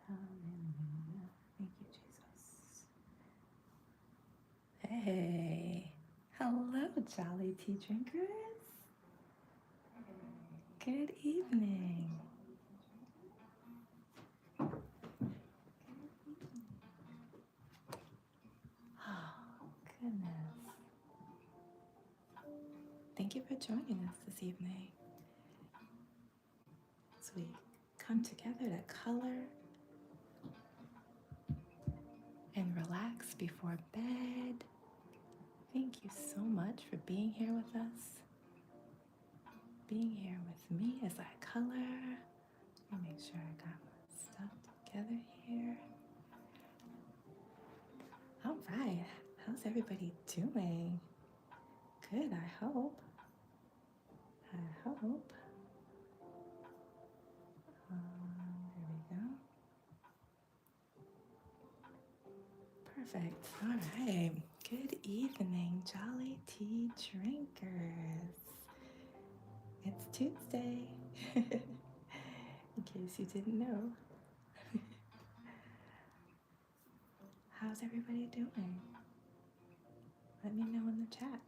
Hallelujah. Thank you, Jesus. Hey, hello, Jolly Tea Drinkers. Good evening. Oh, goodness. Thank you for joining us this evening as we come together to color and relax before bed. Thank you so much for being here with us, being here with me as I color. Let me make sure I got my stuff together here. All right, how's everybody doing? Good, I hope. I hope. There we go. Perfect. All right. Good evening, Jolly Tea Drinkers. It's Tuesday, in case you didn't know. How's everybody doing? Let me know in the chat.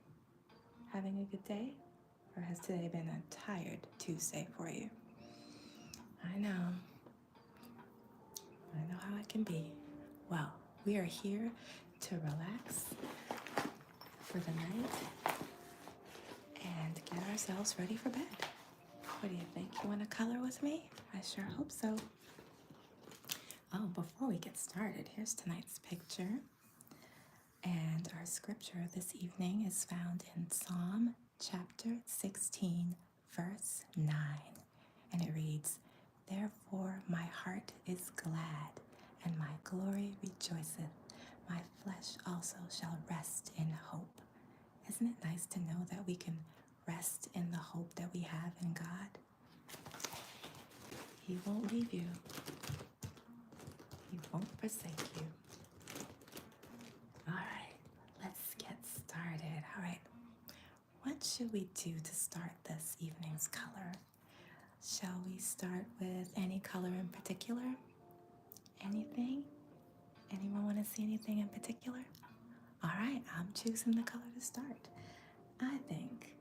Having a good day? Or has today been a tired Tuesday for you? I know how it can be. Well, we are here to relax for the night and get ourselves ready for bed. What do you think? You want to color with me? I sure hope so. Oh, before we get started, here's tonight's picture. And our scripture this evening is found in Psalm chapter 16, verse 9. And it reads, "Therefore my heart is glad, and my glory rejoiceth. My flesh also shall rest in hope." Isn't it nice to know that we can rest in the hope that we have in God? He won't leave you. He won't forsake you. All right, let's get started. All right, what should we do to start this evening's color? Shall we start with any color in particular? Anything? Anyone want to see anything in particular? All right, I'm choosing the color to start. I think,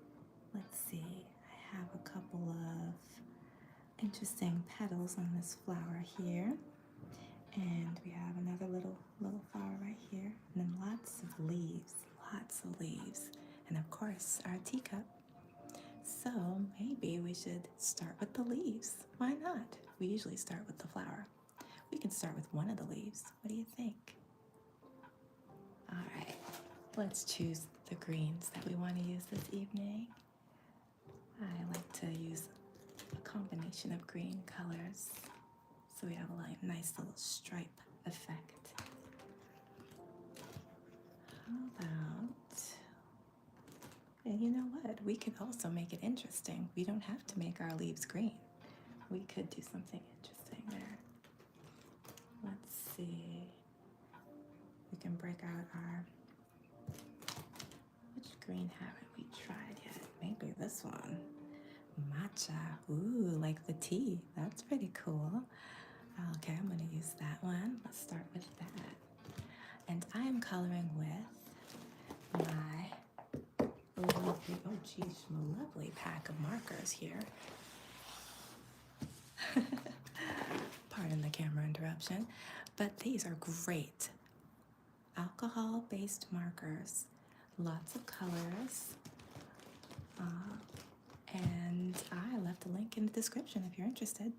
let's see, I have a couple of interesting petals on this flower here. And we have another little flower right here. And then lots of leaves. And of course, our teacup. So maybe we should start with the leaves. Why not? We usually start with the flower. We can start with one of the leaves. What do you think? All right, let's choose the greens that we want to use this evening. I like to use a combination of green colors, so we have a nice little stripe effect. How about, and you know what? We could also make it interesting. We don't have to make our leaves green. We could do something interesting there. Let's see. We can break out our, which green haven't we tried yet? Maybe this one. Matcha. Ooh, like the tea. That's pretty cool. Okay, I'm going to use that one. Let's start with that. And I am coloring with my lovely pack of markers here. Pardon the camera interruption, but these are great alcohol-based markers. Lots of colors. And I left a link in the description if you're interested.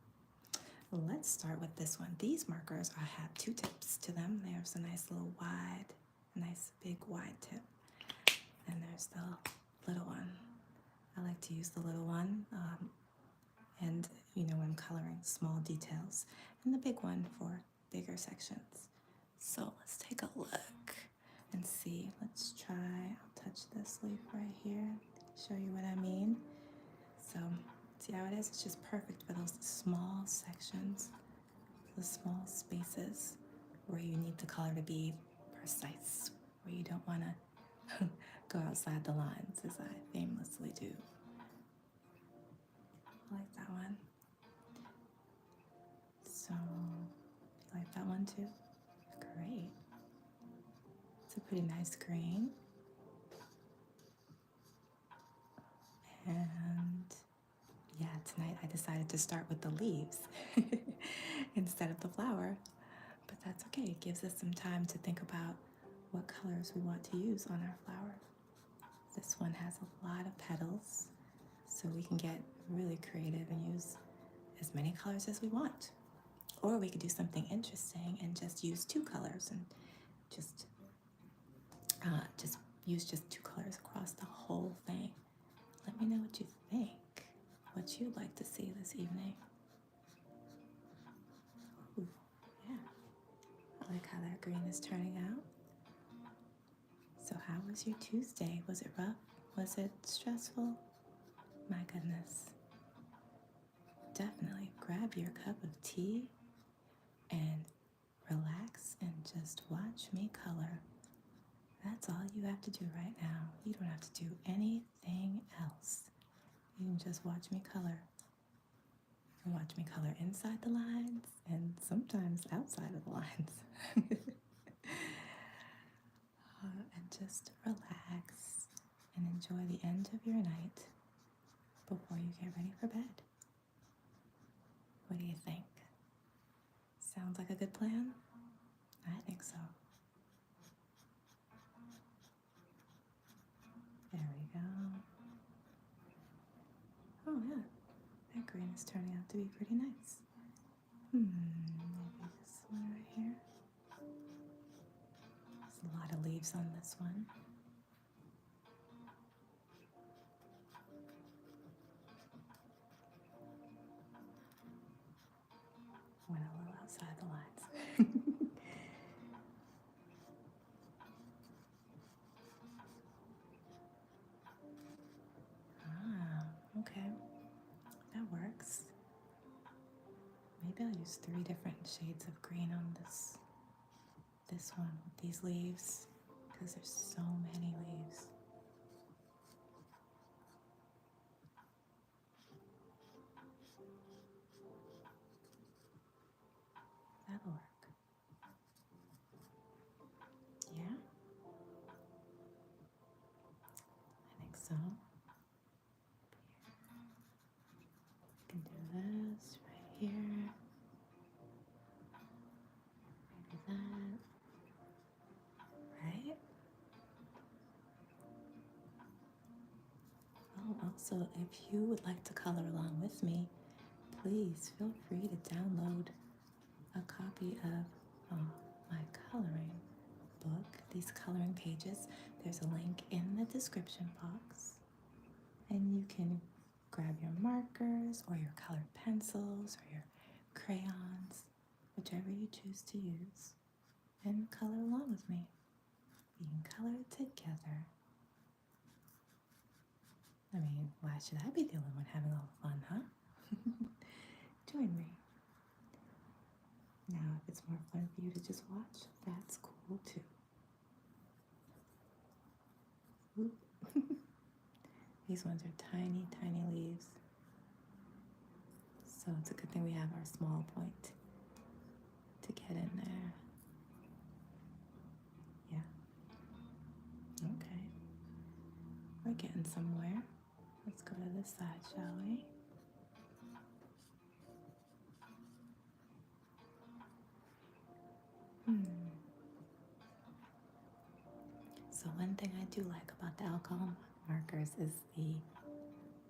Let's start with this one. These markers have two tips to them. There's a nice little nice big wide tip. And there's the little one. I like to use the little one. And when coloring small details. And the big one for bigger sections. So let's take a look and see. Let's try, I'll touch this leaf right here, show you what I mean. So see how it is? It's just perfect for those small sections, the small spaces where you need the color to be precise, where you don't want to go outside the lines, as I famously do. I like that one. So too? Great. It's a pretty nice green. And yeah, tonight I decided to start with the leaves instead of the flower. But that's okay. It gives us some time to think about what colors we want to use on our flower. This one has a lot of petals, so we can get really creative and use as many colors as we want. Or we could do something interesting and just use two colors and just use just two colors across the whole thing. Let me know what you think, what you'd like to see this evening. Ooh, yeah, I like how that green is turning out. So how was your Tuesday? Was it rough? Was it stressful? My goodness. Definitely grab your cup of tea and relax and just watch me color. That's all you have to do right now. You don't have to do anything else. You can just watch me color. You can watch me color inside the lines and sometimes outside of the lines. And just relax and enjoy the end of your night before you get ready for bed. What do you think? Sounds like a good plan? I think so. There we go. Oh yeah, that green is turning out to be pretty nice. Maybe this one right here. There's a lot of leaves on this one. Went a little outside the lines. Okay, that works. Maybe I'll use 3 different shades of green on this one with these leaves, because there's so many leaves. That'll work. Yeah? I think so. We can do this right here. Maybe that. Right? Oh, also, if you would like to color along with me, please feel free to download a copy of my coloring book, these coloring pages. There's a link in the description box, and you can grab your markers or your colored pencils or your crayons, whichever you choose to use, and color along with me. We can color together. I mean, why should I be the only one having all the fun, huh? Join me. Now, if it's more fun for you to just watch, that's cool too. These ones are tiny, tiny leaves. So it's a good thing we have our small point to get in there. Yeah. Okay. We're getting somewhere. Let's go to this side, shall we? So one thing I do like about the alcohol markers is the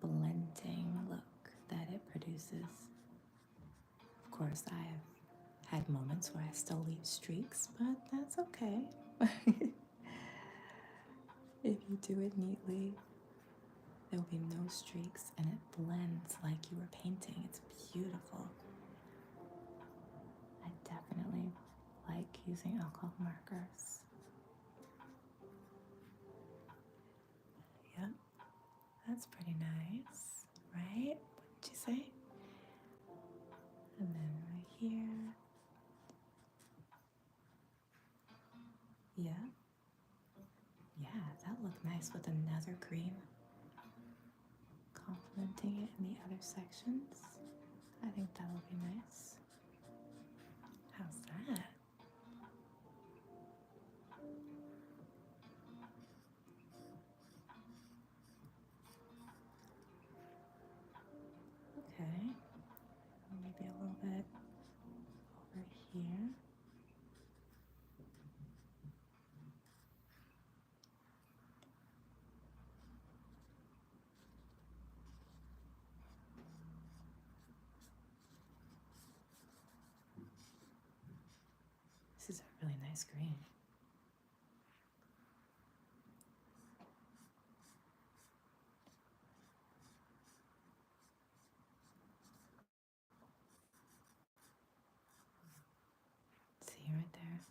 blending look that it produces. Of course, I have had moments where I still leave streaks, but that's okay. If you do it neatly, there will be no streaks and it blends like you were painting. It's beautiful. I definitely like using alcohol markers. Yep, that's pretty nice, right? What did you say? And then right here. Yeah. Yeah, that looked nice with another green complementing it in the other sections. I think that'll be nice. How's that? bit over here. This is a really nice green. See right there?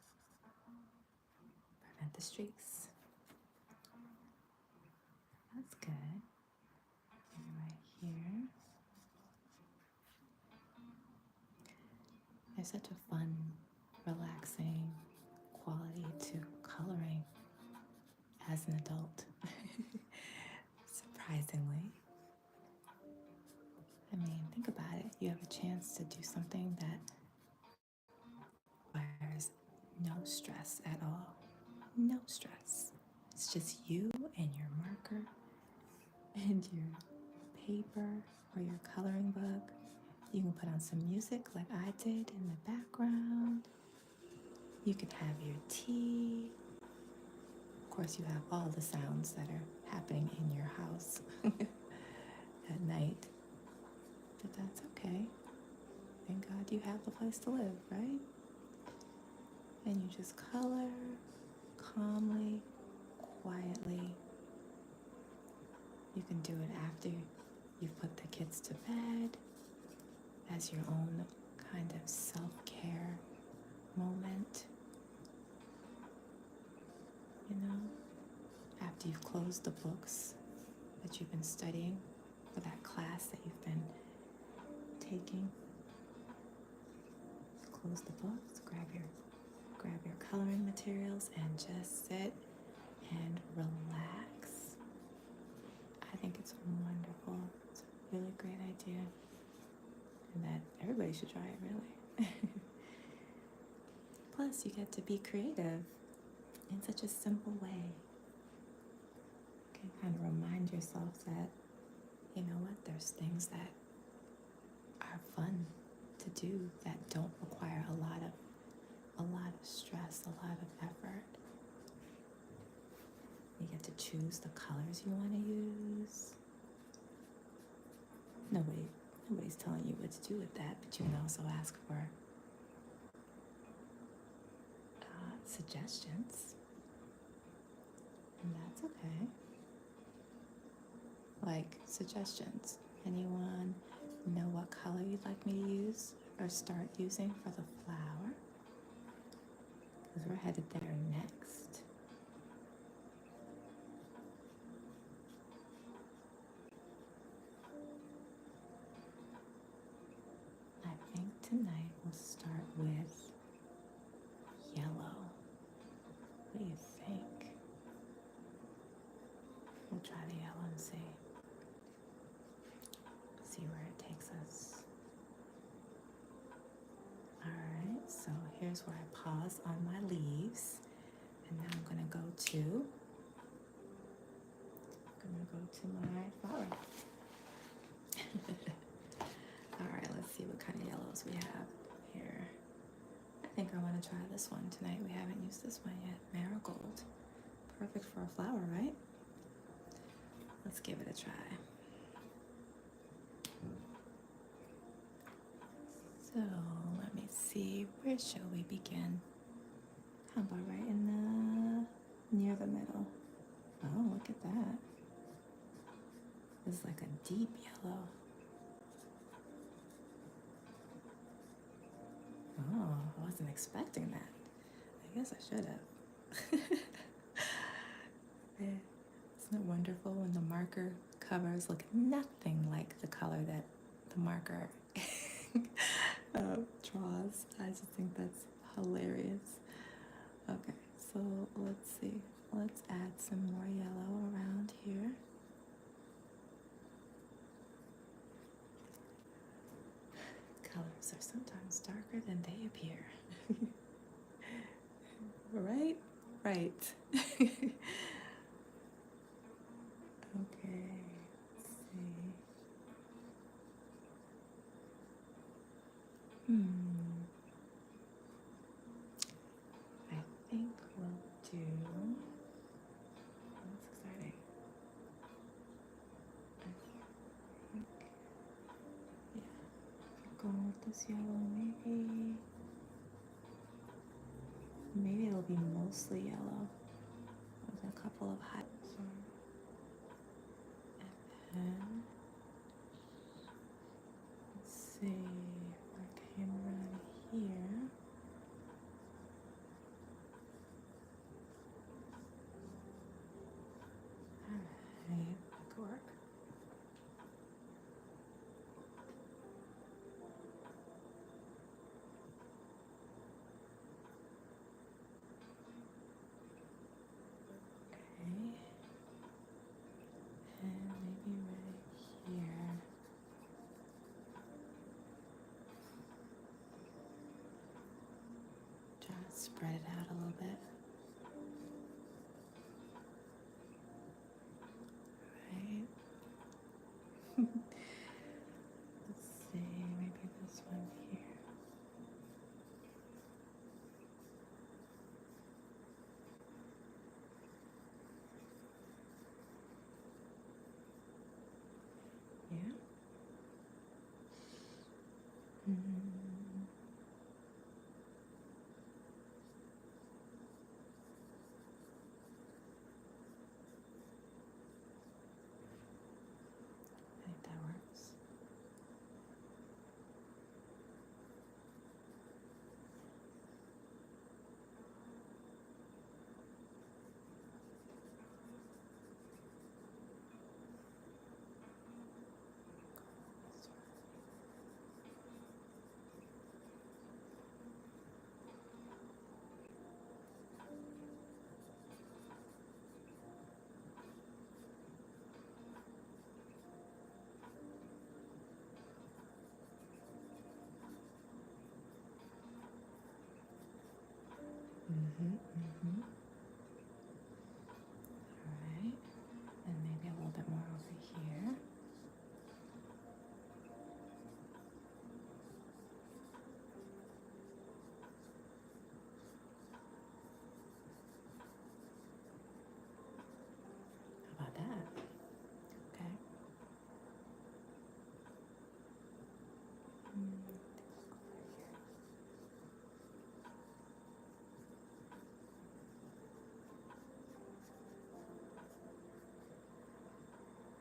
Prevent the streaks. That's good. And right here. There's such a fun, relaxing quality to coloring as an adult. Surprisingly. I mean, think about it. You have a chance to do something that requires no stress at all. No stress. It's just you and your marker and your paper or your coloring book. You can put on some music like I did in the background. You can have your tea. Of course, you have all the sounds that are happening in your house at night. But that's okay. Thank God you have the place to live, right? And you just color calmly, quietly. You can do it after you've put the kids to bed as your own kind of self-care moment. You know, after you've closed the books that you've been studying for that class that you've been taking. Close the books, grab your coloring materials and just sit and relax. I think it's wonderful. It's a really great idea. And that everybody should try it, really. Plus, you get to be creative in such a simple way. You can kind of remind yourself that, you know what, there's things that are fun to do that don't require a lot of stress, a lot of effort. You get to choose the colors you want to use. Nobody's telling you what to do with that, but you can also ask for suggestions, and that's okay. Like suggestions. Anyone know what color you'd like me to use or start using for the flower? Because we're headed there next. I think tonight we'll start with yellow. What do you think? We'll try the yellow and see where it takes us. Alright, so here's where I pause on my leaves. And now I'm gonna go to my flower. Alright, let's see what kind of yellows we have here. I think I want to try this one tonight. We haven't used this one yet. Marigold. Perfect for a flower, right? Let's give it a try. So let me see, where shall we begin? How about right near the middle? Oh, look at that. It's like a deep yellow. Oh, I wasn't expecting that. I guess I should have. Isn't it wonderful when the marker covers look nothing like the color that the marker draws? I just think that's hilarious. Okay, so let's see. Let's add some more yellow around here. Colors are sometimes darker than they appear. Right? Right. Okay, let's see. Hmm. I think we'll do. That's exciting. I think, yeah, going with this yellow, maybe it'll be mostly yellow with a couple of highlights. And then let's see, our camera here. Alright, that could work. Okay. And maybe right here. Try to spread it out a little bit. Right. Let's see, maybe this one here. Yeah. I think that works. All right. And maybe a little bit more over here. How about that? Okay.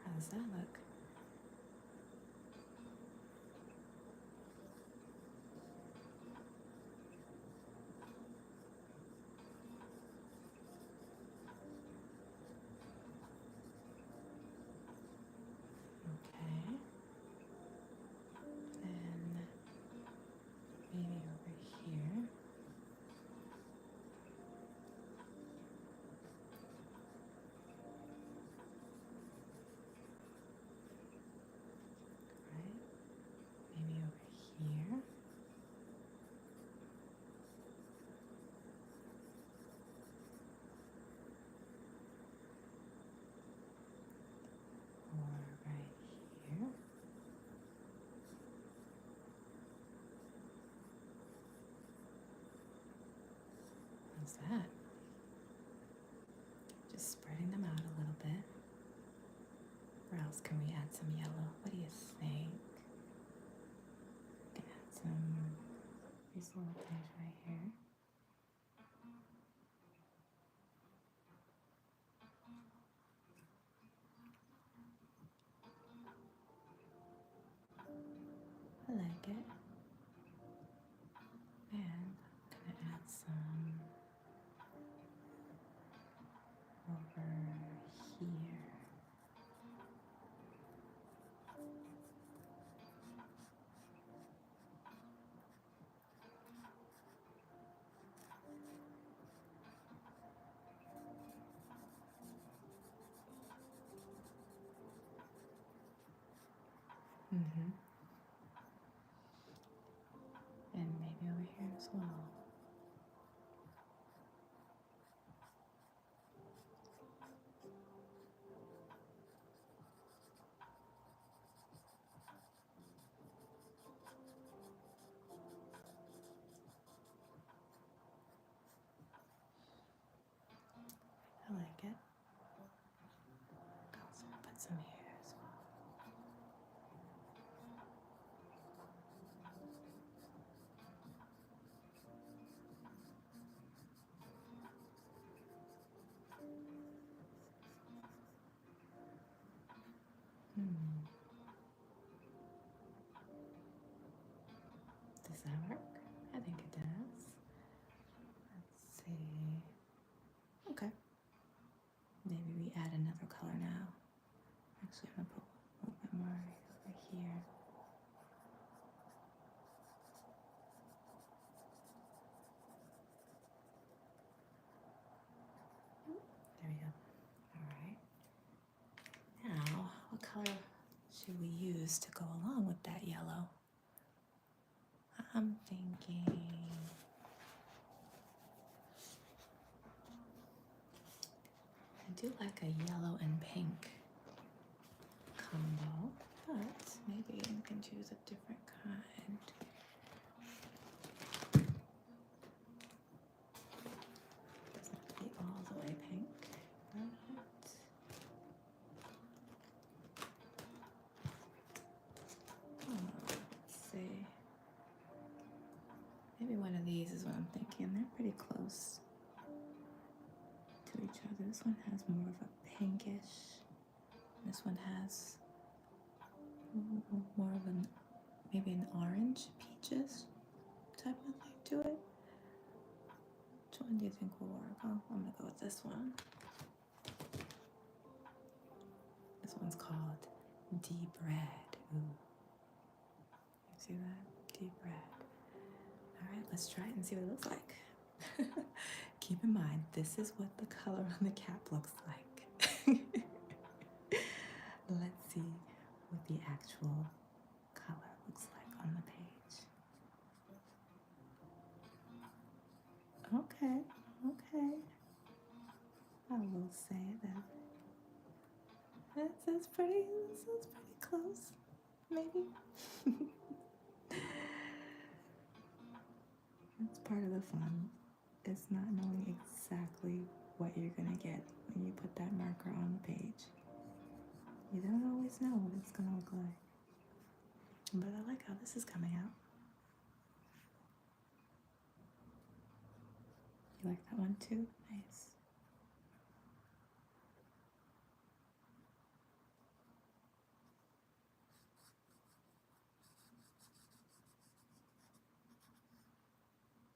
How does that look? Okay. And maybe over here. Right. Maybe over here. Or right here. How's that? Just spreading them out a little bit. Where else can we add some yellow? What do you think? We can add some these little things right here. I like it. And I'm gonna add some over here. Mm-hmm. And maybe over here as well. some here as well. Does that work? I think it does. Let's see. Okay. Maybe we add another color now. Actually, I'm gonna put a little bit more over here. There we go. All right. Now, what color should we use to go along with that yellow? I'm thinking I do like a yellow and pink combo, but maybe you can choose a different kind. Doesn't have to be all the way pink, but let's see. Maybe one of these is what I'm thinking. They're pretty close to each other. This one has more of a pinkish. This one has more of an maybe an orange peaches type of thing to it. Which one do you think will work? Oh, I'm gonna go with this one. This one's called Deep Red. Ooh. You see that? Deep red. Alright, let's try it and see what it looks like. Keep in mind, this is what the color on the cap looks like. Let's see what the actual color looks like on the page. Okay, okay. I will say that this is pretty close, maybe. That's part of the fun. It's not knowing exactly what you're gonna get when you put that marker on the page. You don't always know what it's gonna look like. But I like how this is coming out. You like that one too? Nice.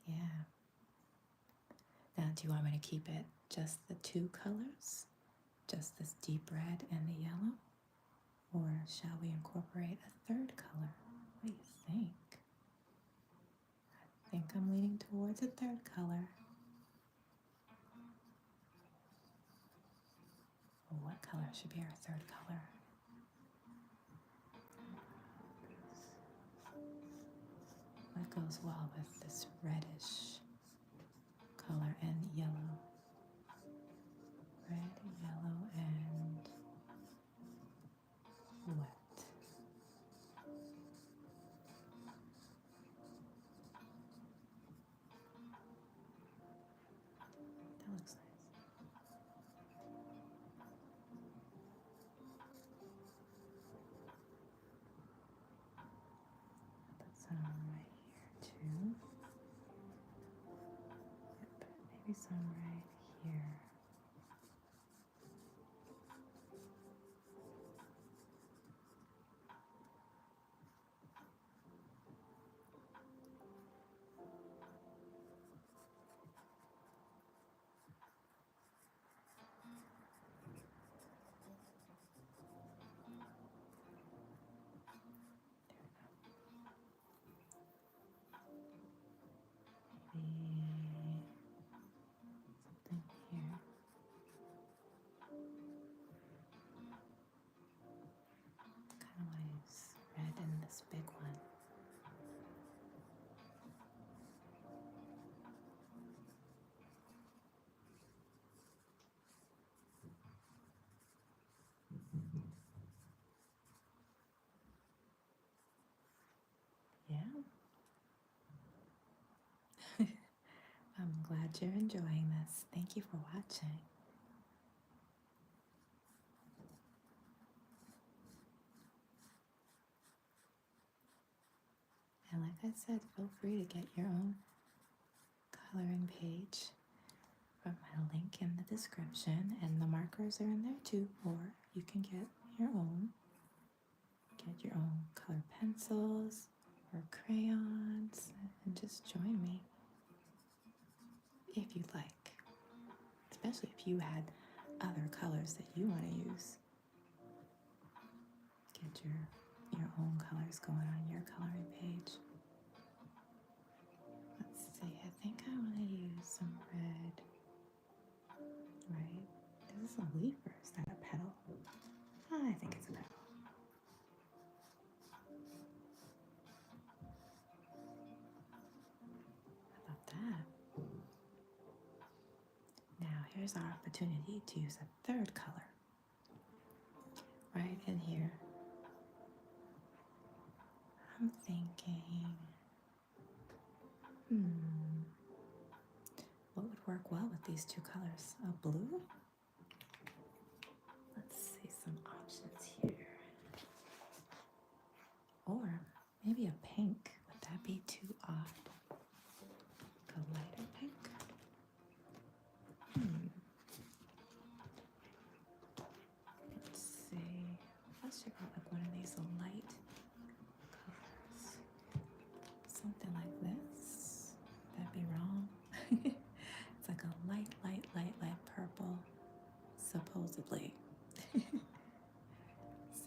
Yeah. Now, do you want me to keep it just the two colors? Just this deep red and the yellow? Or shall we incorporate a third color? What do you think? I think I'm leaning towards a third color. Well, what color should be our third color? That goes well with this reddish color and yellow. Red, yellow, and wet. That looks nice. Put some right here too. Yep, maybe some right here. Maybe something here. Kind of want to use red in this big one. Yeah. I'm glad you're enjoying this. Thank you for watching. And like I said, feel free to get your own coloring page from my link in the description, and the markers are in there too, or you can get your own. Get your own color pencils or crayons and just join me if you'd like, especially if you had other colors that you want to use. Get your own colors going on your coloring page. Let's see, I think I want to use some red. Right? Is this a leaf or is that a petal? I think it's a petal. How about that? Now here's our opportunity to use a third color. Right in here. I'm thinking, what would work well with these two colors? A blue? Let's see some options here. Or maybe a pink. Would that be too odd? A lighter pink? Let's see. Let's check out like one of these light colors. Something like this. That'd be wrong. It's like a light purple, supposedly.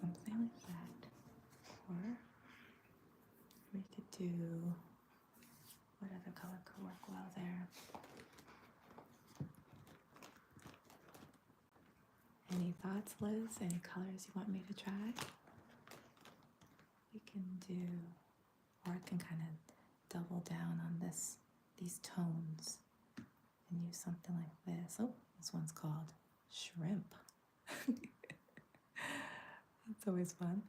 Something like that. Or we could do, what other color could work well there? Any thoughts, Liz? Any colors you want me to try? We can do, or I can kind of double down on these tones and use something like this. Oh, this one's called shrimp. It's always fun.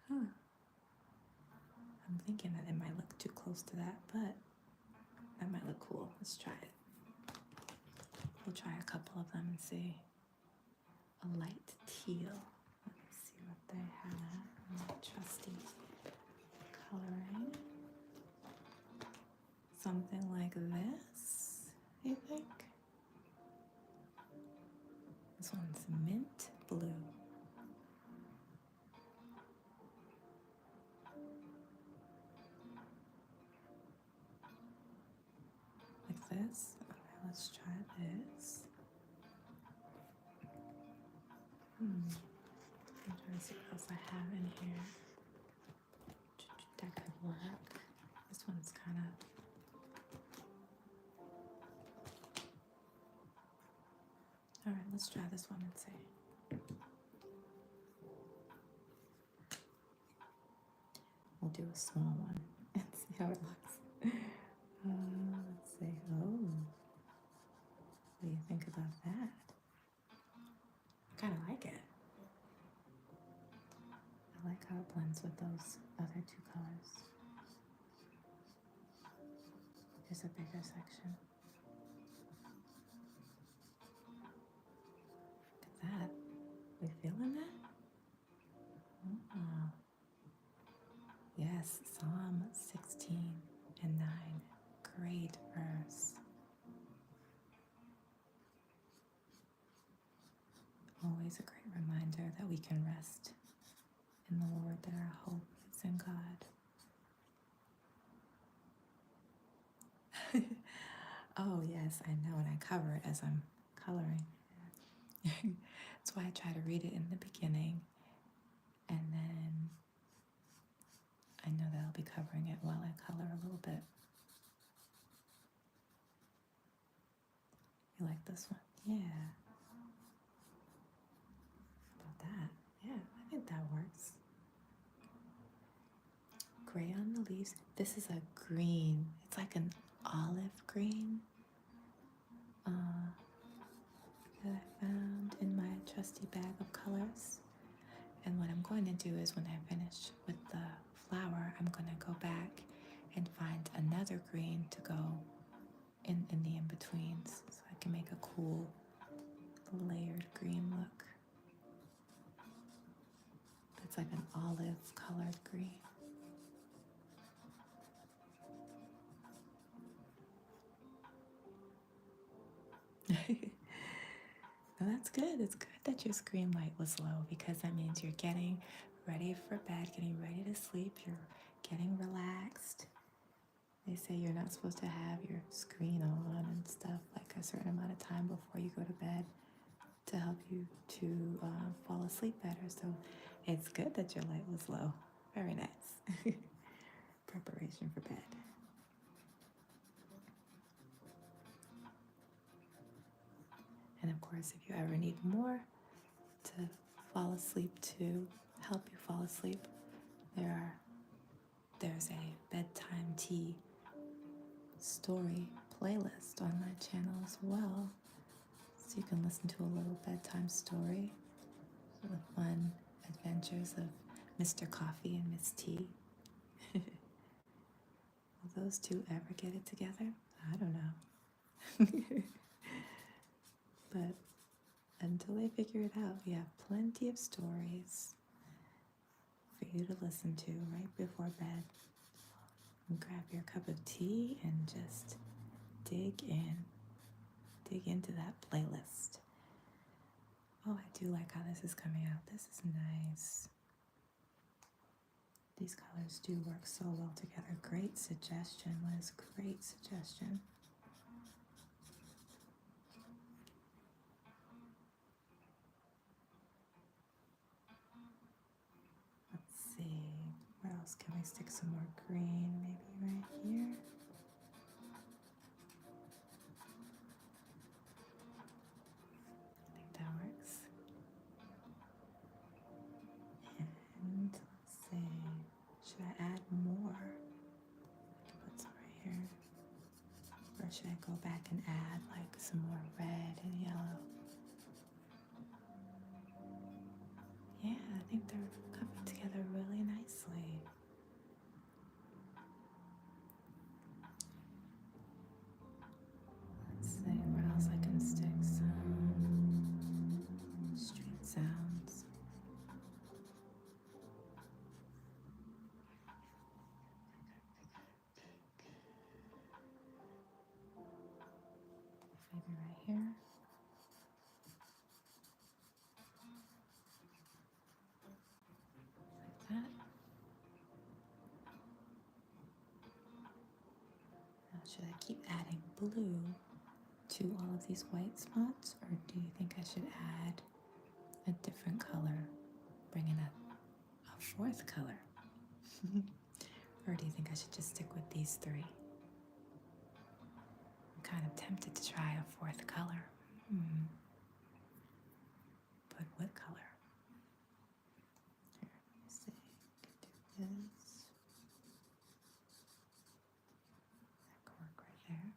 Huh. I'm thinking that it might look too close to that, but that might look cool. Let's try it. We'll try a couple of them and see. A light teal. Let me see what they have. My trusty coloring. Something like this, you think? This one's mint blue. Like this? Okay, let's try this. I'm trying to see what else I have in here. That could work. This one's kind of... Alright, let's try this one and see. We'll do a small one and see how it looks. Let's see. Oh, what do you think about that? I kind of like it. I like how it blends with those other two colors. Here's a bigger section. Look at that. We feeling that? Oh. Yes, Psalm 16 and 9. Great verse. Always a great reminder that we can rest in the Lord, that our hope is in God. Oh yes, I know, and I cover it as I'm coloring. That's why I try to read it in the beginning, and then I know that I'll be covering it while I color a little bit. You like this one? Yeah. How about that? Yeah, I think that works. Gray on the leaves. This is a green. It's like an olive green that I found in my trusty bag of colors. And what I'm going to do is when I finish with the flower, I'm going to go back and find another green to go in the in-betweens so I can make a cool layered green look. It's like an olive colored green. No, that's good. It's good that your screen light was low because that means you're getting ready for bed, getting ready to sleep, you're getting relaxed. They say you're not supposed to have your screen on and stuff like a certain amount of time before you go to bed to help you to fall asleep better. So it's good that your light was low. Very nice. Preparation for bed. And of course, if you ever need more to fall asleep, to help you fall asleep, there's a bedtime tea story playlist on my channel as well. So you can listen to a little bedtime story, the fun adventures of Mr. Coffee and Miss Tea. Will those two ever get it together? I don't know. But until they figure it out, we have plenty of stories for you to listen to right before bed. And grab your cup of tea and just dig into that playlist. Oh, I do like how this is coming out. This is nice. These colors do work so well together. Great suggestion, Liz. Great suggestion. Let's see. Where else can we stick some more green? Maybe right here. I think that works. And let's see. Should I add more? I can put some right here. Or should I go back and add like some more red and yellow? Yeah, I think they're coming together really nicely. Let's see where else I can stick some street sounds. Maybe right here. Like that. Now, should I keep adding blue to all of these white spots, or do you think I should add a different color, bring in a fourth color? Or do you think I should just stick with these three? I'm kind of tempted to try a fourth color. But what color? Here, let me see. I can do this. That could work right there.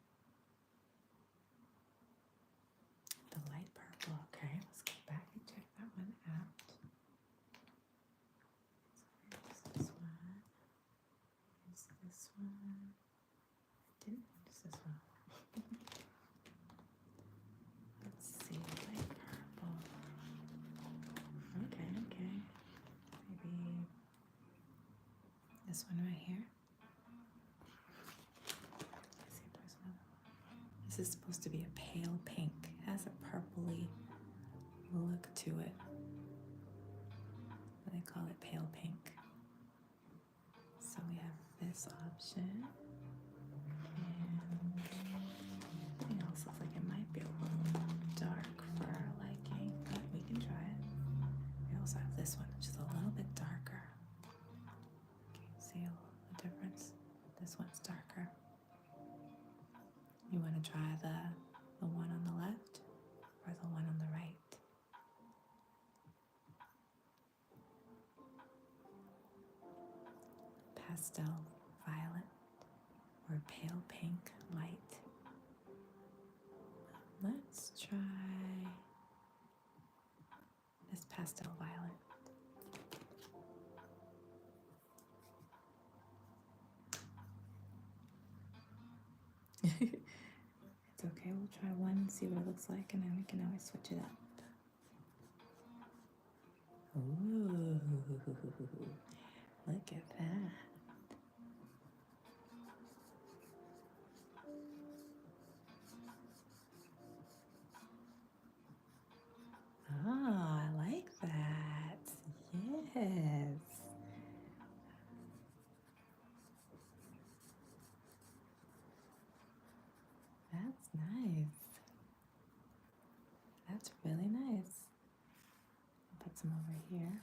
The light purple. Okay, let's go back and check that one out. So this one. Is this one? I didn't notice this one. Let's see, light purple. Okay. Maybe this one right here. Let's see if there's another one. This is supposed to be a pale pink. It has a purpley look to it. But they call it pale pink. So we have this option. And something else looks like it might be a little dark for our liking, but we can try it. We also have this one, which is a little bit darker. Can you see a little difference? This one's darker. You want to try the one on the left or the one on the right? Pastel violet or pale pink light. Let's try this pastel violet. It's okay, we'll try one, see what it looks like, and then we can always switch it up. Ooh, look at that. That's really nice. Put some over here.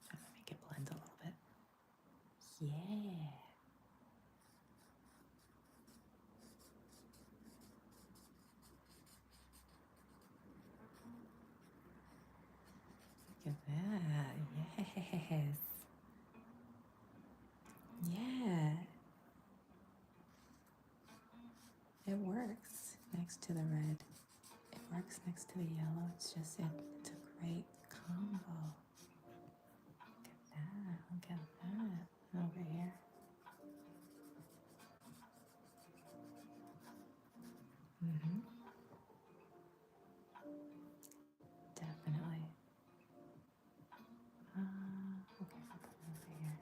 Try to make it blend a little bit. Yeah. Look at that. Yes. Yeah. It works next to the red. It works next to the yellow. It's just, it's a great combo. Look at that. Over here. Mm-hmm. Definitely. Okay, I'll put it over here.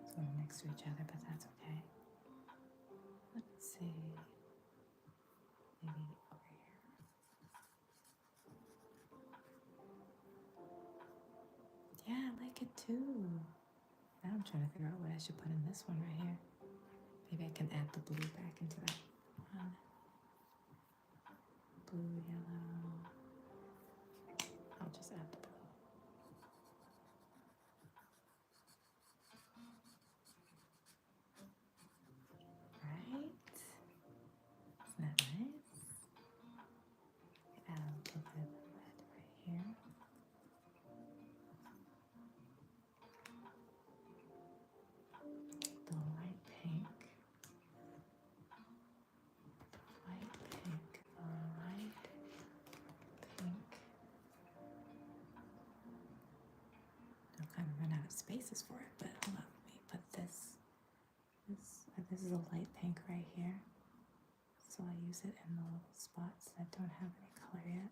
So we're next to each other, but that's okay. Let's see. Maybe over here. Yeah, I like it too. Now I'm trying to figure out what I should put in this one right here. Maybe I can add the blue back into that one. Blue, yellow. I'll just add the blue. Right? Isn't that nice? Add a little bit of red right here. The light pink. Light pink. Light pink. I'll kind of run out of spaces for it, but hold on. Let me put this. This is a light pink right here. So I'll use it in the little spots that don't have any color yet.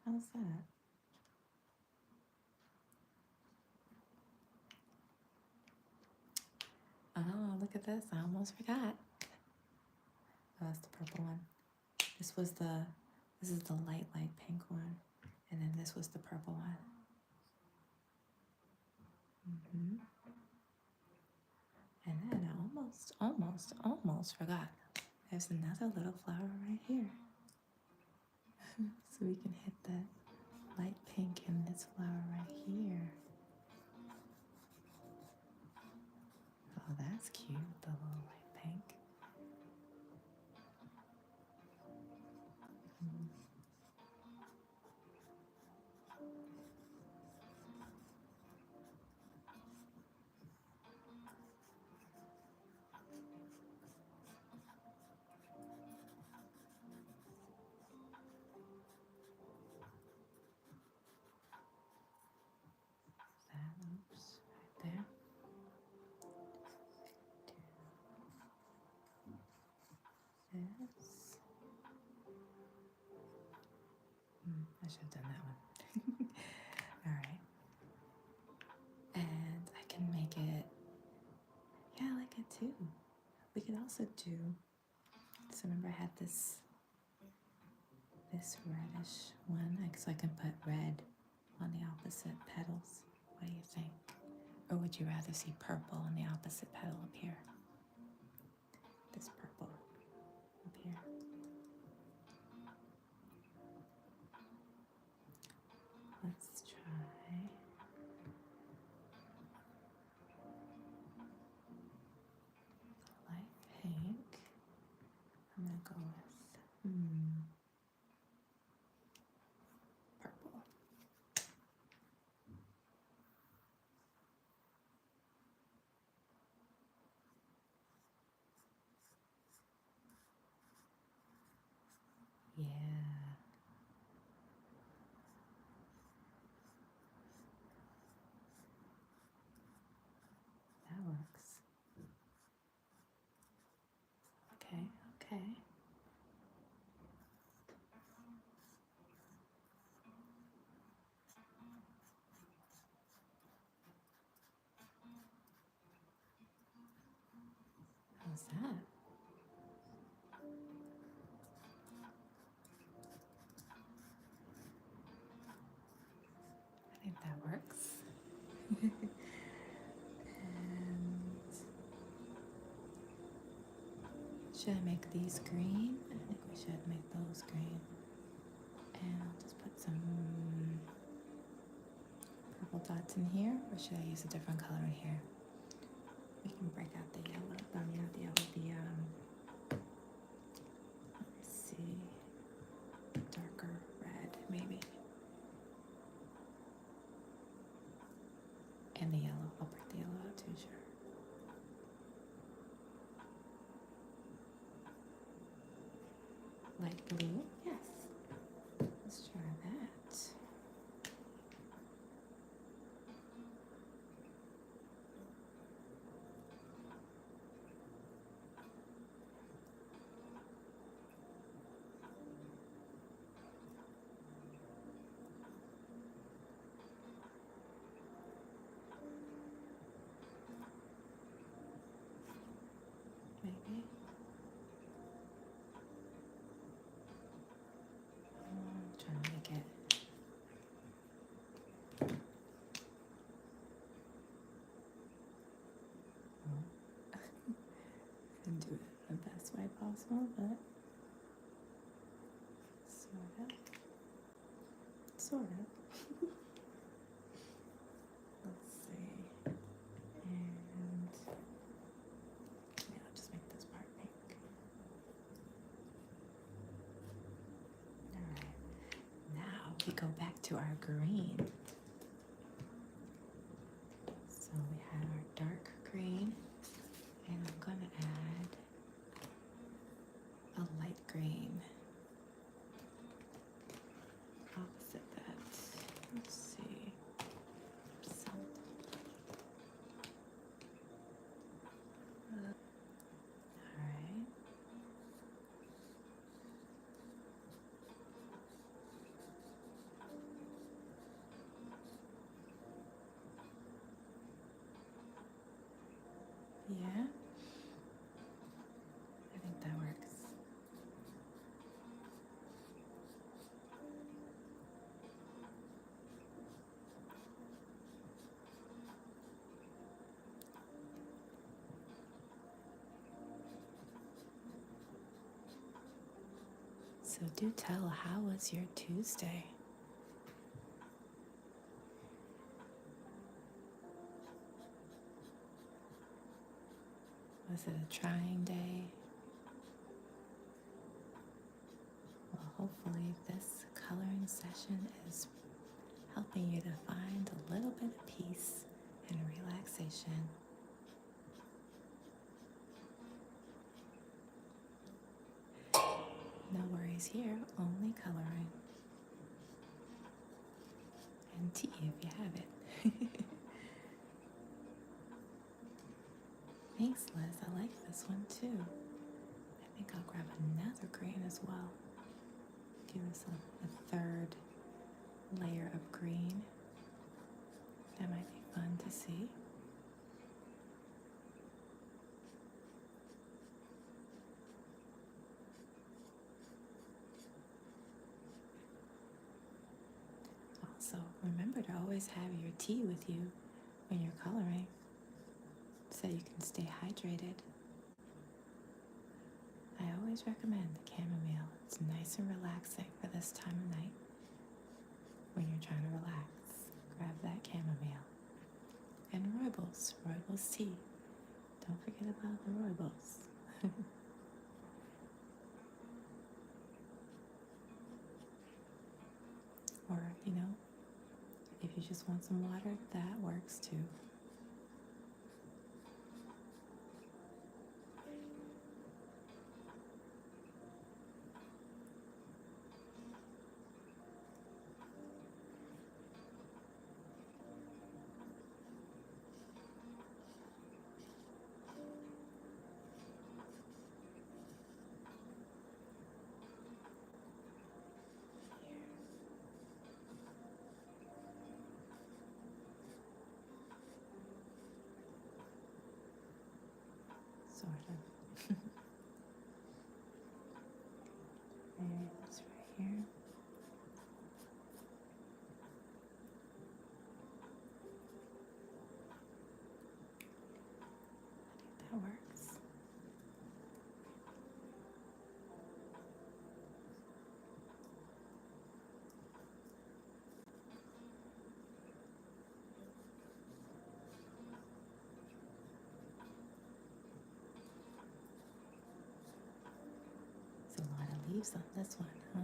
How's that? Oh, look at this. I almost forgot. Oh, that's the purple one. This is the light pink one. And then this was the purple one. And then I almost forgot. There's another little flower right here. So we can hit the light pink in this flower right here. Oh, that's cute, the little light pink. Oops, right there. This. I should have done that one. All right. And I can make it, yeah, I like it too. We could also do, so remember I had this reddish one, so I can put red on the opposite petals. What do you think? Or would you rather see purple on the opposite petal up here? This purple up here. Let's try. Light pink. I'm gonna go with purple. Yeah. That works. Okay, okay. How's that? Should I make these green? I think we should make those green. And I'll just put some purple dots in here, or should I use a different color in here? We can break out the yellow, not the yellow, let me see, darker red maybe. And the yellow, I'll break the yellow out too, sure. Light blue, yes. Let's try that. Maybe. Trying to make it. Didn't do it the best way possible, but sort of. Let's see. And yeah, I'll just make this part pink. Alright. Now we go back to our green. So we had our dark green, and I'm going to add a light green opposite that. Let's see. Alright. Yeah, I think that works. So do tell, how was your Tuesday? Was it a trying day? Well, hopefully this coloring session is helping you to find a little bit of peace and relaxation. No worries here, only coloring. And tea if you have it. Thanks, Liz. I like this one too. I think I'll grab another green as well. Give us a third layer of green. That might be fun to see. Also, remember to always have your tea with you when you're coloring so you can stay hydrated. I always recommend the chamomile. It's nice and relaxing for this time of night. When you're trying to relax, grab that chamomile. And rooibos tea. Don't forget about the rooibos. Or, if you just want some water, that works too. Sort of. Maybe this right here. I think that works. leaves on this one, huh?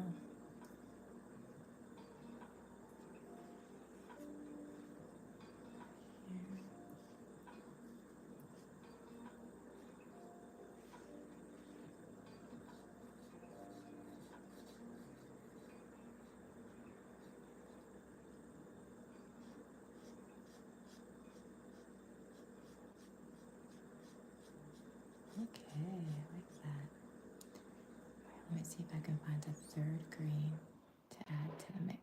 Okay, I like that. Let me see if I can find a third green to add to the mix.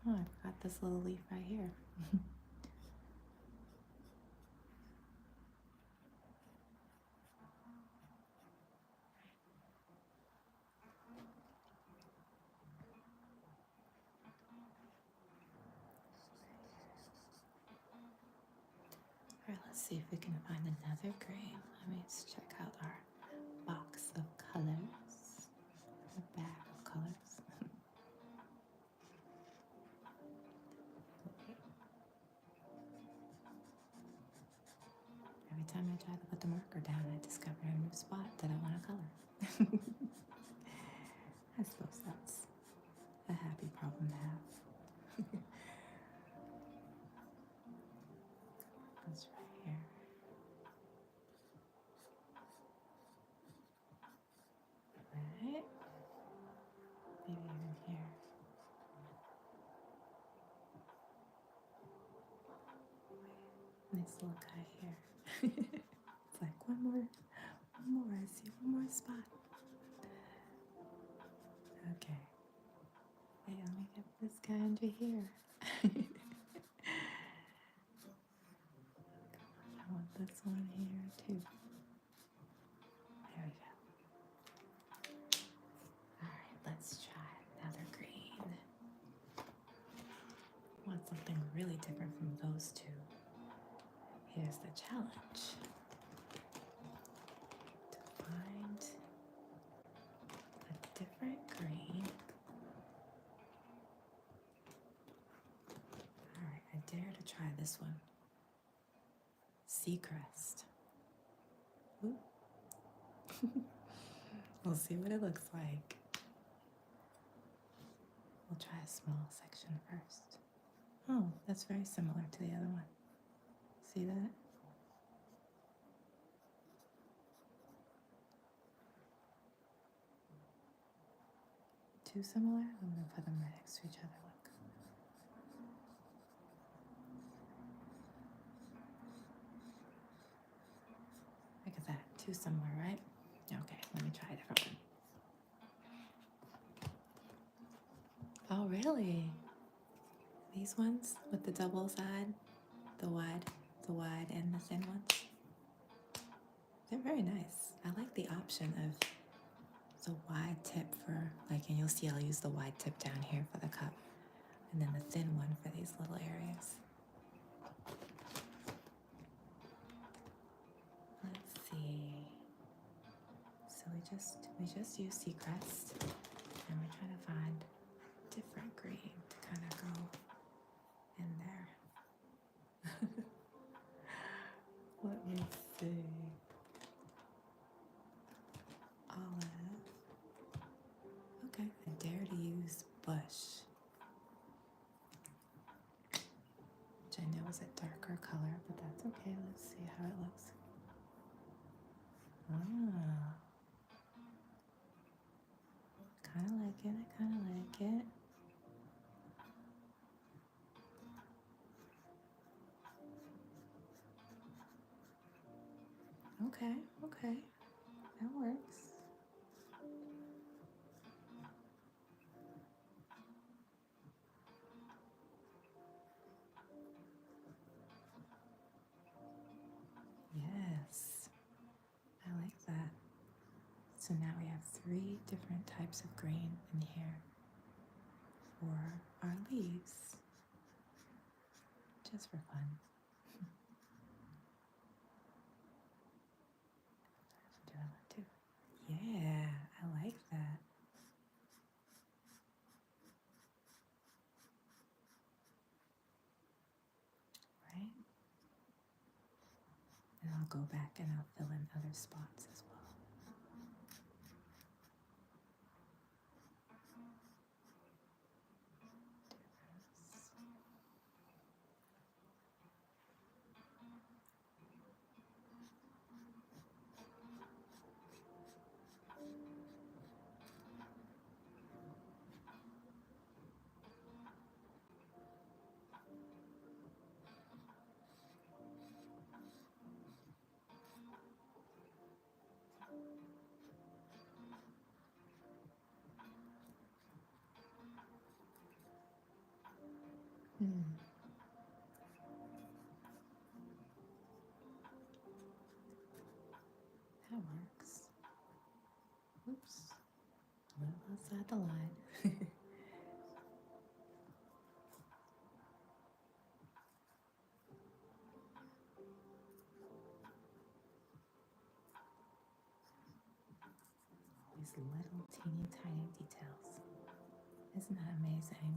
Oh, I've got this little leaf right here. All right, let's see if we can find another green. Let me just check out our box of colors, a bag of colors. Every time I try to put the marker down, I discover a new spot that I want to color. I suppose that's a happy problem to have. That's right here. Right? Maybe even here. Nice little guy here. It's like one more. I see one more spot. Okay. Hey, let me get this guy under here. I want this one here too. There we go. Alright, let's try another green. I want something really different from those two. Here's the challenge. To find a different green. Alright, I dare to try this one. Seacrest. Ooh. We'll see what it looks like. We'll try a small section first. Oh, that's very similar to the other one. See that? Too similar? I'm going to put them right next to each other. Look. Look at that. Too similar, right? Okay, let me try a different one. Oh, really? These ones with the double side, the wide and the thin ones. They're very nice. I like the option of the wide tip for, like, and you'll see I'll use the wide tip down here for the cup, and then the thin one for these little areas. Let's see. So we just use Seacrest, and we're trying to find different green to kind of go in there. Let me see. Olive. Okay, I dare to use Bush, which I know is a darker color, but that's okay. Let's see how it looks. Ah, kind of like it. I kind of like it. Okay, that works. Yes, I like that. So now we have 3 different types of green in here for our leaves, just for fun. Do that one too. Yeah, I like that. Right? I'll go back and I'll fill in other spots as well. That works. Oops. A little outside the line. These little teeny tiny details. Isn't that amazing?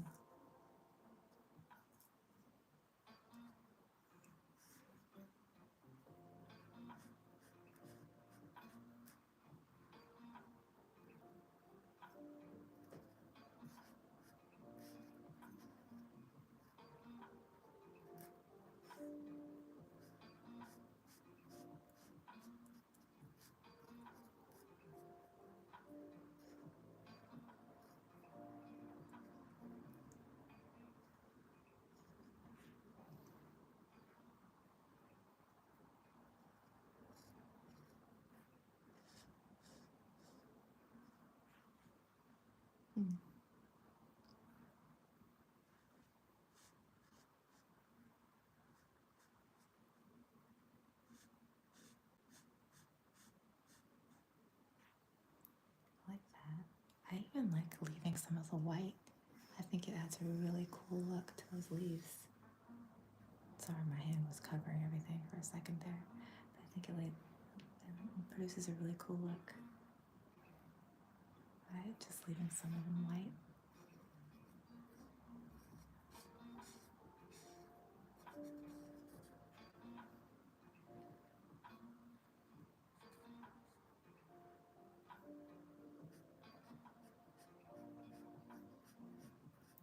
Hmm. I like that. I even like leaving some of the white. I think it adds a really cool look to those leaves. Sorry, my hand was covering everything for a second there. But I think it produces a really cool look. Right? Just leaving some of them white.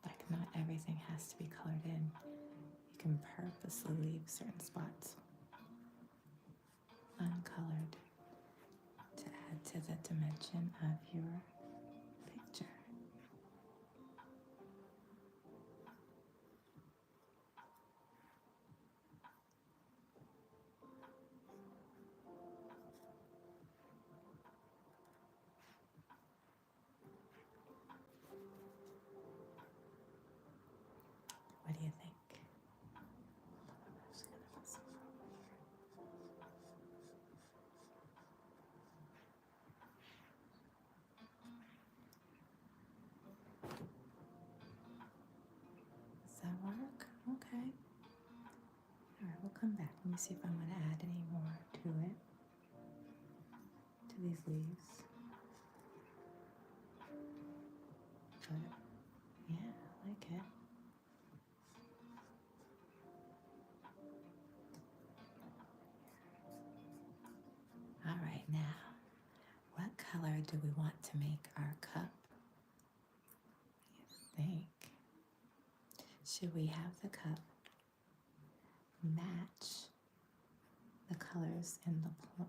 Like not everything has to be colored in. You can purposely leave certain spots uncolored to add to the dimension of your picture. What do you think? I'm just gonna put some over here. Does that work? Okay. Alright, we'll come back. Let me see if I want to add any more to it, to these leaves. But yeah, I like it. Alright, now, what color do we want to make our cup? What do you think? Should we have the cup match the colors in the flower?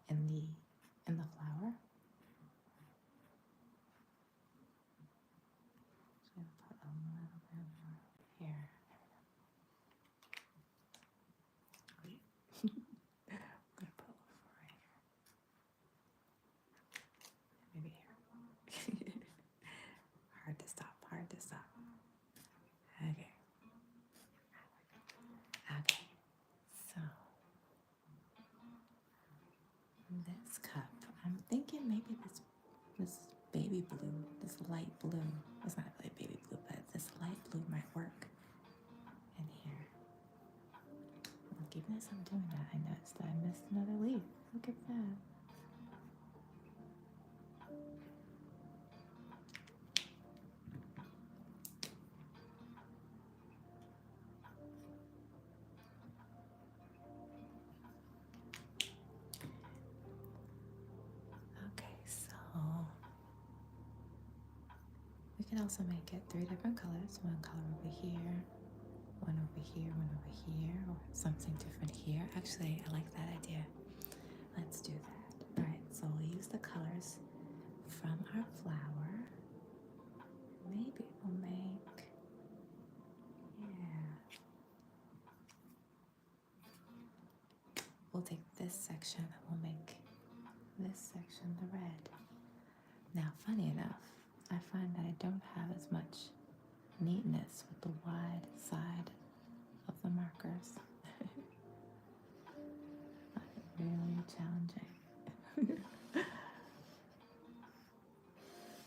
So I'm gonna put a little bit more here. Wait. I'm gonna put a little more right here. Maybe here. Hard to stop. Hard to stop. Okay. Okay. So this cup, I'm thinking maybe this baby blue, this light blue. It's not really baby blue, but this light blue might work in here. Look, even as I'm doing that, I noticed that I missed another leaf. Look at that. also make it 3 different colors. One color over here, one over here, one over here, or something different here. Actually, I like that idea. Let's do that. All right, so we'll use the colors from our flower. Maybe we'll make, yeah. We'll take this section and we'll make this section the red. Now, funny enough, I find that I don't have as much neatness with the wide side of the markers. Really challenging.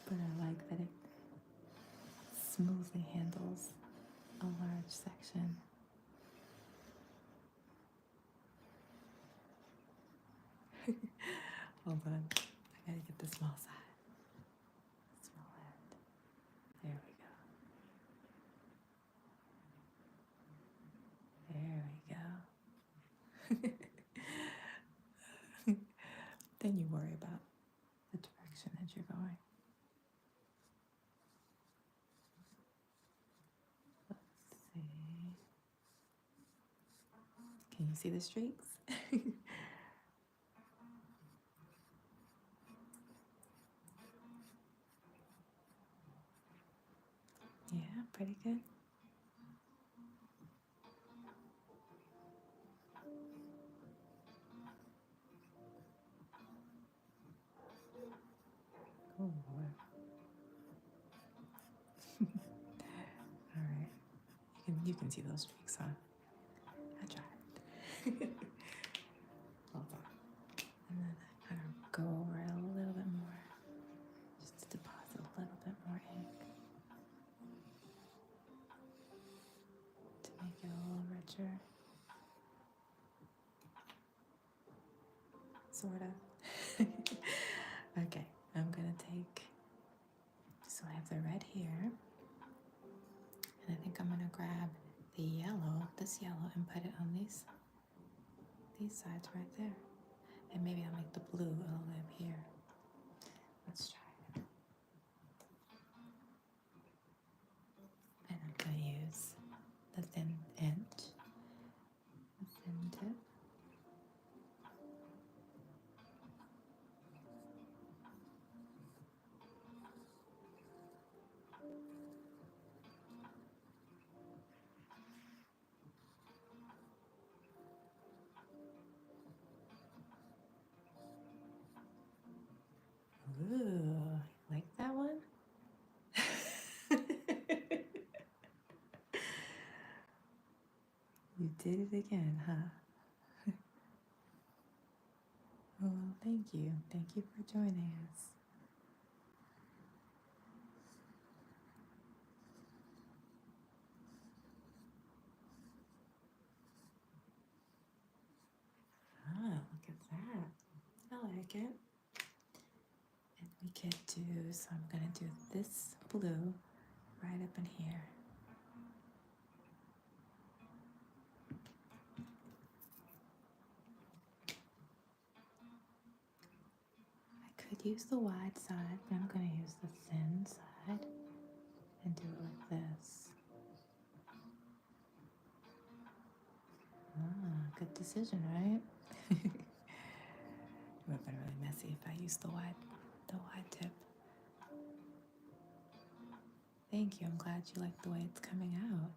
But I like that it smoothly handles a large section. Hold on, I gotta get the small side. Small end. There we go. There we go. Then you worry about the direction that you're going. Let's see. Can you see the streaks? Yeah, pretty good. Oh, Lord. All right. You can see those streaks, huh? I tried. Hold on. And then I kind of go over it a little bit more, just to deposit a little bit more ink to make it a little richer. Sort of. Okay, I'm gonna take, so I have the red here, and I think I'm gonna grab the yellow, this yellow, and put it on these sides right there. And maybe I'll make the blue all the way up here. Let's try it. And I'm gonna use the thin end, the thin tip. Ooh, like that one? You did it again, huh? Oh, well, thank you. Thank you for joining us. Ah, look at that. I like it. And we could do, so I'm gonna do this blue right up in here. I could use the wide side, but I'm gonna use the thin side and do it like this. Ah, good decision, right? It would have been really messy if I used the wide tip. Thank you. I'm glad you like the way it's coming out.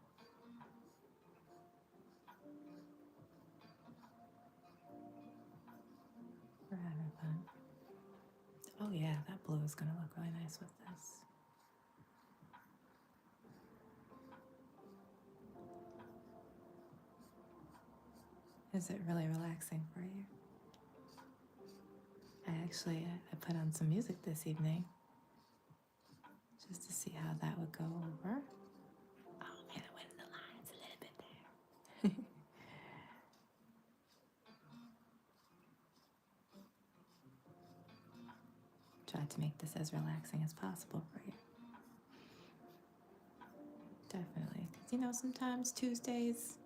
We're having fun. Oh yeah, that blue is gonna look really nice with this. Is it really relaxing for you? I put on some music this evening just to see how that would go over. Oh man, I went in the lines a little bit there. Try to make this as relaxing as possible for you. Definitely. Because, sometimes Tuesdays,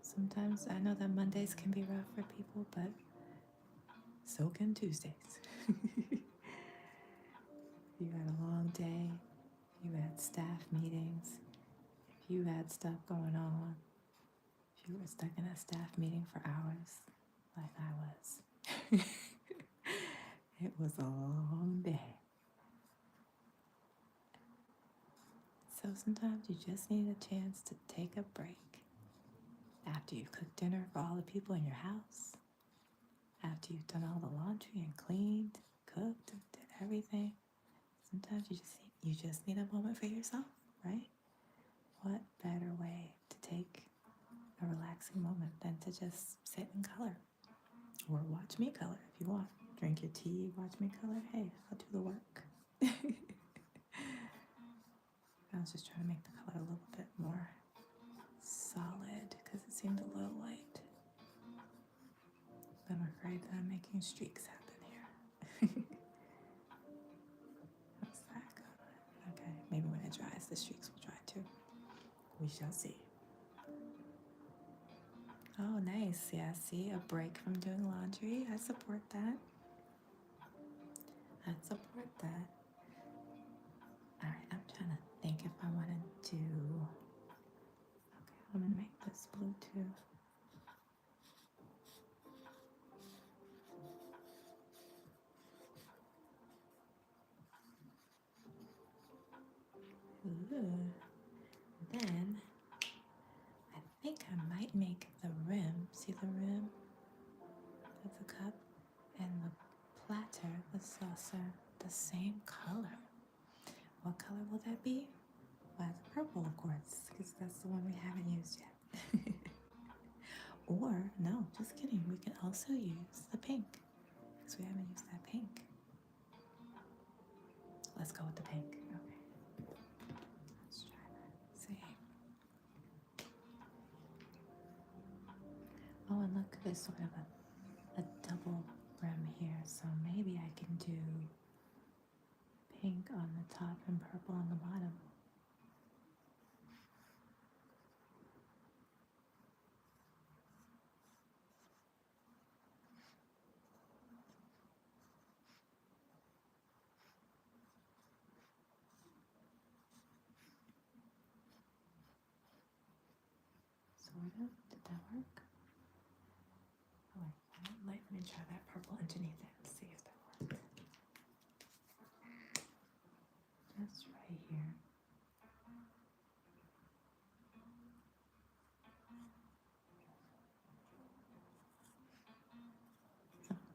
sometimes I know that Mondays can be rough for people, but so can Tuesdays. If you had a long day, if you had staff meetings, if you had stuff going on, if you were stuck in a staff meeting for hours, like I was, it was a long day. So sometimes you just need a chance to take a break. After you've cooked dinner for all the people in your house, after you've done all the laundry and cleaned, cooked, and did everything, sometimes you just need a moment for yourself, right? What better way to take a relaxing moment than to just sit and color or watch me color if you want. Drink your tea, watch me color. Hey, I'll do the work. I was just trying to make the color a little bit more solid because it seemed a little light. But I'm afraid that I'm making streaks happen here. How's that going? Okay, maybe when it dries, the streaks will dry too. We shall see. Oh, nice. Yeah, see, a break from doing laundry. I support that. I support that. All right, I'm trying to think if I wanted to. Okay, I'm gonna make this blue too. Ooh. Then I think I might make the rim. See the rim of the cup and the platter, the saucer, the same color. What color will that be? Well, it's purple, of course, because that's the one we haven't used yet. Or, no, just kidding. We can also use the pink because we haven't used that pink. Let's go with the pink. Okay. Let's try that. See. Oh, and look, there's sort of a double rim here, so maybe I can do pink on the top and purple on the bottom. Sort of. Did that work? Oh, wait, let me try that purple underneath it and see if that works. Just right here.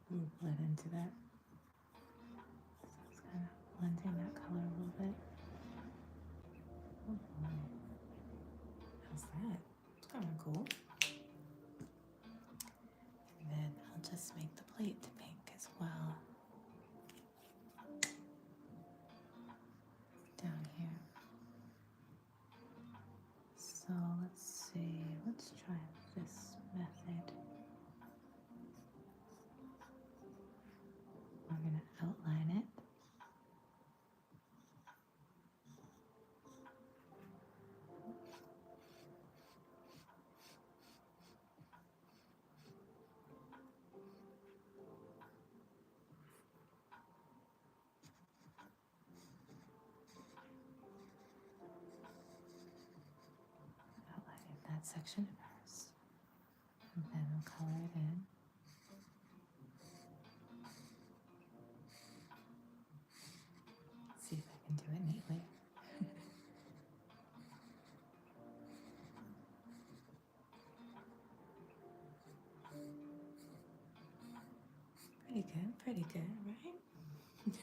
Blue bled into that. So it's kind of blending that color a little bit. Oh boy. How's that? It's kind of cool. And then I'll just make the plate pink as well. Down here. So let's see. Let's try this method. We're going to outline it. Outlining that section first. And then we'll color it in. See if I can do it neatly. Pretty good, right?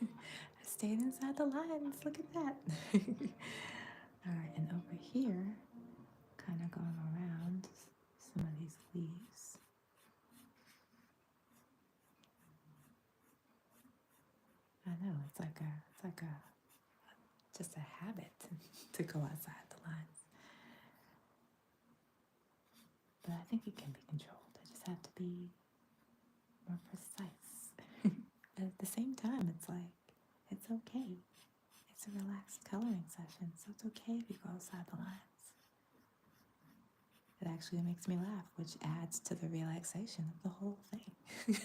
I stayed inside the lines, look at that. Alright, and over here, kind of going around some of these leaves. I know, it's like just a habit to go outside the lines. But I think it can be controlled. I just have to be more precise. At the same time, it's like, it's okay. It's a relaxed coloring session, so it's okay if you go outside the lines. It actually makes me laugh, which adds to the relaxation of the whole thing. So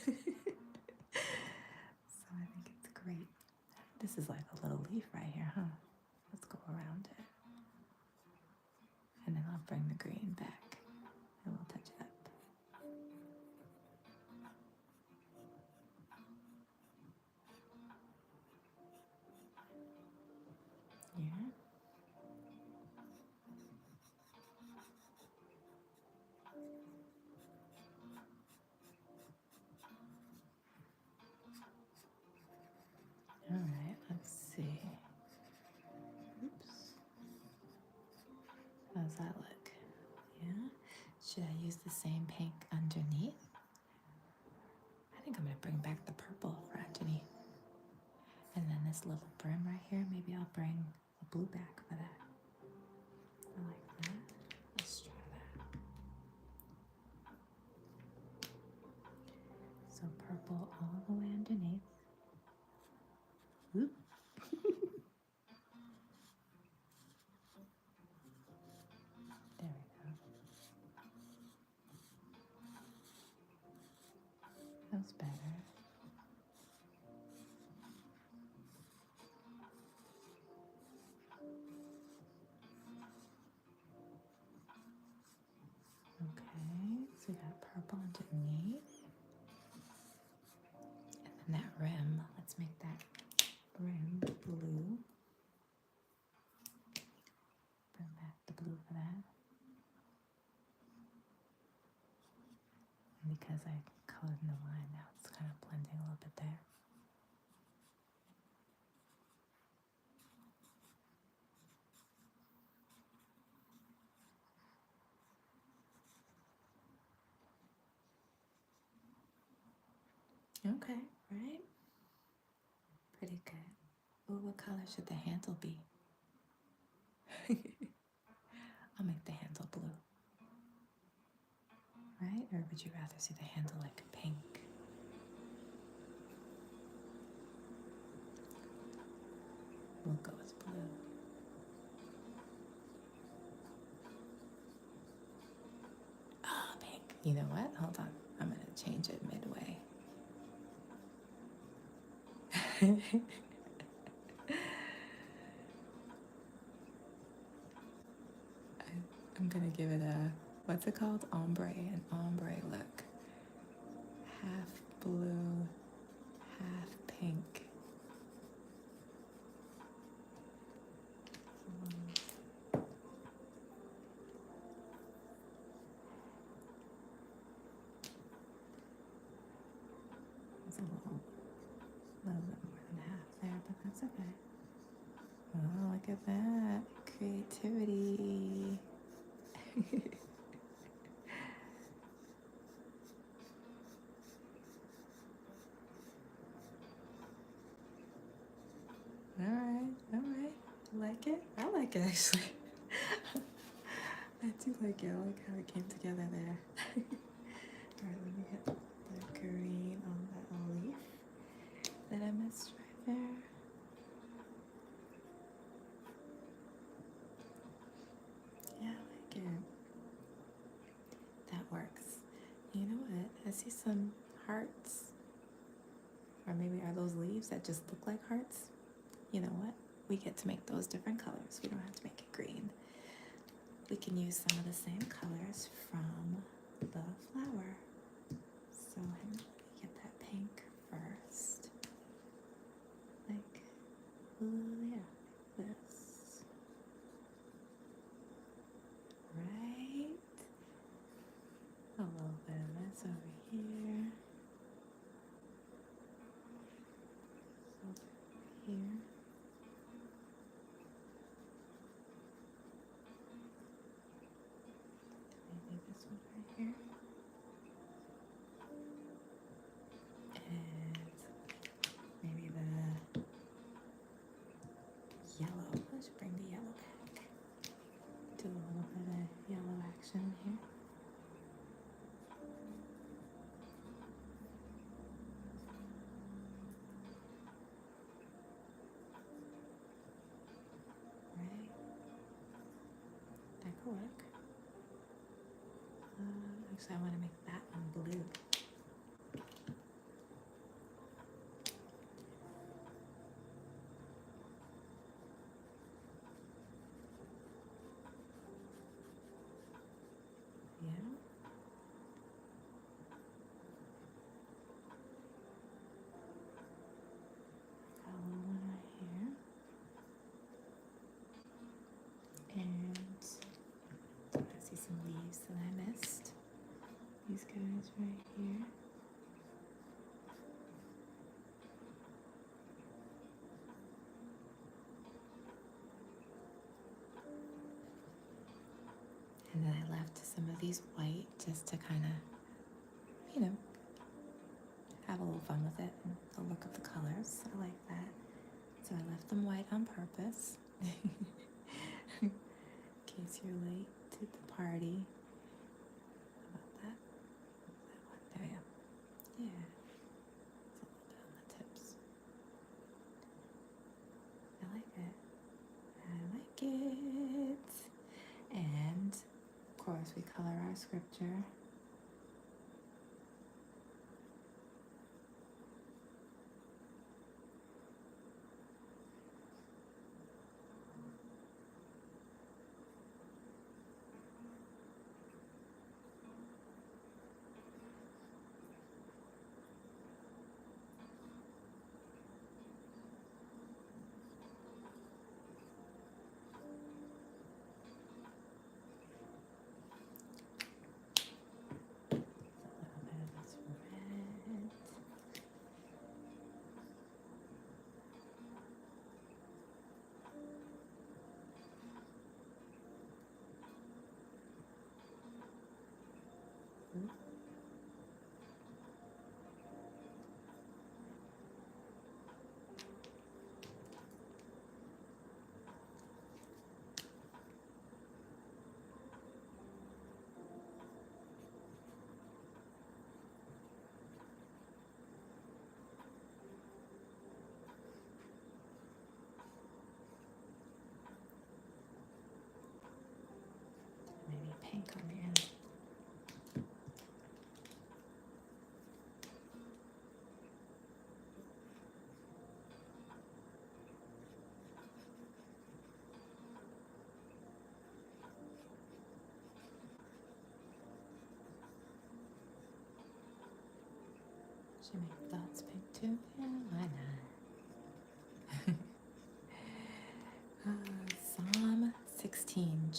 I think it's great. This is like a little leaf right here, huh? Let's go around it. And then I'll bring the green back and we'll touch it up. Yeah. All right, let's see. Oops. How's that look? Yeah. Should I use the same pink underneath? I think I'm gonna bring back the purple for underneath. And then this little brim right here, maybe I'll bring the blue back for that. I like that. Let's try that. So purple all the way underneath. Oop. There we go. That's better. Okay, so we got purple underneath. And then that rim, let's make that rim blue. Bring back the blue for that. And because I colored in the line now, it's kind of blending a little bit there. Okay, right? Pretty good. Well, what color should the handle be? I'll make the handle blue. Right? Or would you rather see the handle like pink? We'll go with blue. Ah, pink. You know what? Hold on. I'm going to change it midway. I'm going to give it a, what's it called? An ombre look. Half blue, half pink. It's a little bit more than half there, but that's okay. Oh, look at that. Creativity. All right. I like it. I like it actually. I do like it. I like how it came together there. All right, let me hit the green on that leaf that I missed right there. Yeah, I like it. That works. You know what? I see some hearts. Or maybe are those leaves that just look like hearts? You know what? We get to make those different colors. We don't have to make it green. We can use some of the same colors from the flower. So let me get that pink first. Like, yeah, this. Right? A little bit of this over here. Over here. Maybe this one right here. And maybe the yellow. Let's bring the yellow back. Do a little bit of yellow action here. Right? That could work. Actually, I want to make that one blue. some leaves that I missed. These guys right here. And then I left some of these white just to kind of, have a little fun with it and the look of the colors. I like that. So I left them white on purpose. In case you're late to the party. How about that? That one. There we go. Yeah. It's a little bit on the tips. I like it. I like it. And of course we color our scripture. Maybe pink on the end. Should make dots pink too? Yeah, why not? Psalm 16,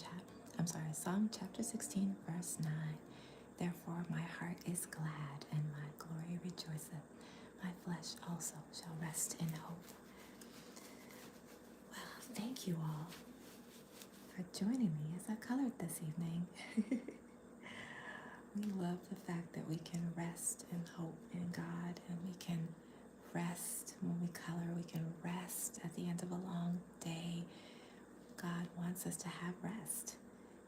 Psalm chapter 16, verse 9. Therefore my heart is glad and my glory rejoiceth. My flesh also shall rest in hope. Well, thank you all for joining me as I colored this evening. We love the fact that we can rest and hope in God, and we can rest when we color. We can rest at the end of a long day. God wants us to have rest.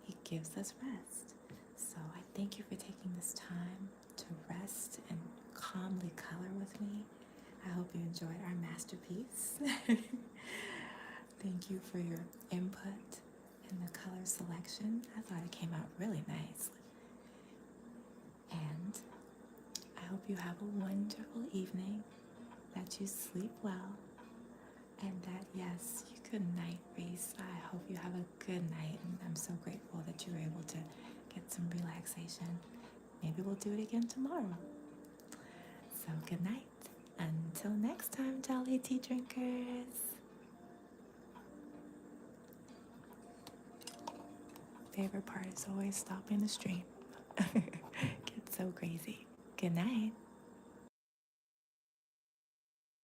He gives us rest. So I thank you for taking this time to rest and calmly color with me. I hope you enjoyed our masterpiece. Thank you for your input in the color selection. I thought it came out really nice. And I hope you have a wonderful evening, that you sleep well, and that, yes, you good night, Reese. I hope you have a good night, and I'm so grateful that you were able to get some relaxation. Maybe we'll do it again tomorrow. So good night. Until next time, Jolly Tea Drinkers. Favorite part is always stopping the stream. Gets so crazy. Good night.